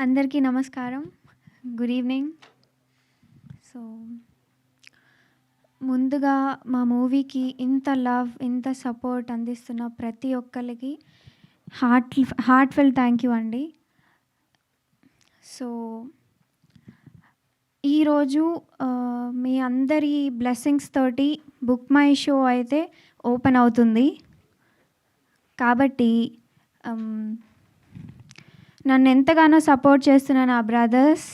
అందరికీ నమస్కారం. Good evening. So, ముందుగా మా మూవీకి ఇంత లవ్, ఇంత సపోర్ట్ అందిస్తున్న ప్రతి ఒక్కళ్ళకి హార్ట్‌ఫెల్ థ్యాంక్ యూ అండి. సో, ఈరోజు మీ అందరి బ్లెస్సింగ్స్ తోటి బుక్ మై షో అయితే ఓపెన్ అవుతుంది. కాబట్టి నన్ను ఎంతగానో సపోర్ట్ చేస్తున్న నా బ్రదర్స్,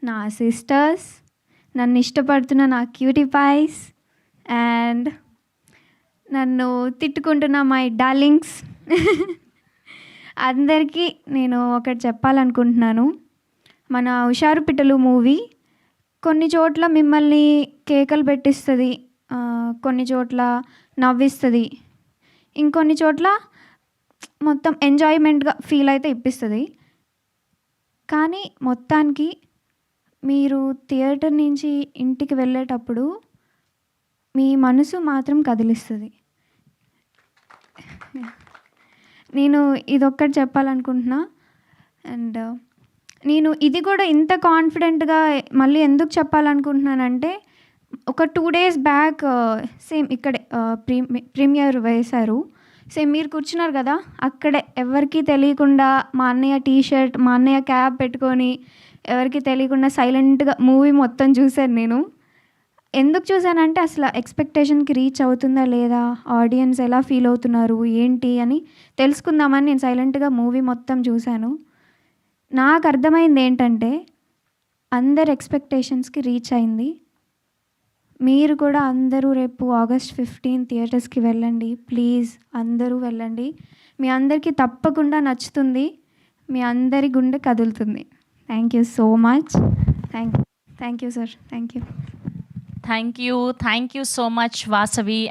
నా సిస్టర్స్, నన్ను ఇష్టపడుతున్న నా క్యూటీ పైస్ అండ్ నన్ను తిట్టుకుంటున్న మై డార్లింగ్స్ అందరికీ నేను ఒకటి చెప్పాలనుకుంటున్నాను. మన హుషారు పిట్టలు మూవీ కొన్ని చోట్ల మిమ్మల్ని కేకలు పెట్టిస్తుంది, కొన్ని చోట్ల నవ్విస్తుంది, ఇంకొన్ని చోట్ల మొత్తం ఎంజాయ్మెంట్గా ఫీల్ అయితే ఇప్పిస్తుంది. కానీ మొత్తానికి మీరు థియేటర్ నుంచి ఇంటికి వెళ్ళేటప్పుడు మీ మనసు మాత్రం కదిలిస్తుంది. నేను ఇదొక్కటి చెప్పాలనుకుంటున్నా. అండ్ నేను ఇది కూడా ఇంత కాన్ఫిడెంట్గా మళ్ళీ ఎందుకు చెప్పాలనుకుంటున్నానంటే, ఒక 2 days బ్యాక్ సేమ్ ఇక్కడే ప్రీమియర్ వేశారు. సేమ్ మీరు కూర్చున్నారు కదా, అక్కడే ఎవరికీ తెలియకుండా మా అన్నయ్య టీషర్ట్, మా అన్నయ్య క్యాప్ పెట్టుకొని ఎవరికి తెలియకుండా సైలెంట్గా మూవీ మొత్తం చూశాను నేను. ఎందుకు చూశానంటే అసలు ఎక్స్పెక్టేషన్కి రీచ్ అవుతుందా లేదా, ఆడియన్స్ ఎలా ఫీల్ అవుతున్నారు ఏంటి అని తెలుసుకుందామని నేను సైలెంట్గా మూవీ మొత్తం చూశాను. నాకు అర్థమైంది ఏంటంటే అందరి ఎక్స్పెక్టేషన్స్కి రీచ్ అయింది. మీరు కూడా అందరూ రేపు August 15 థియేటర్స్కి వెళ్ళండి. ప్లీజ్ అందరూ వెళ్ళండి. మీ అందరికీ తప్పకుండా నచ్చుతుంది. మీ అందరి గుండె కదులుతుంది. Thank you so much. Thank you sir. Thank you so much Vasavi.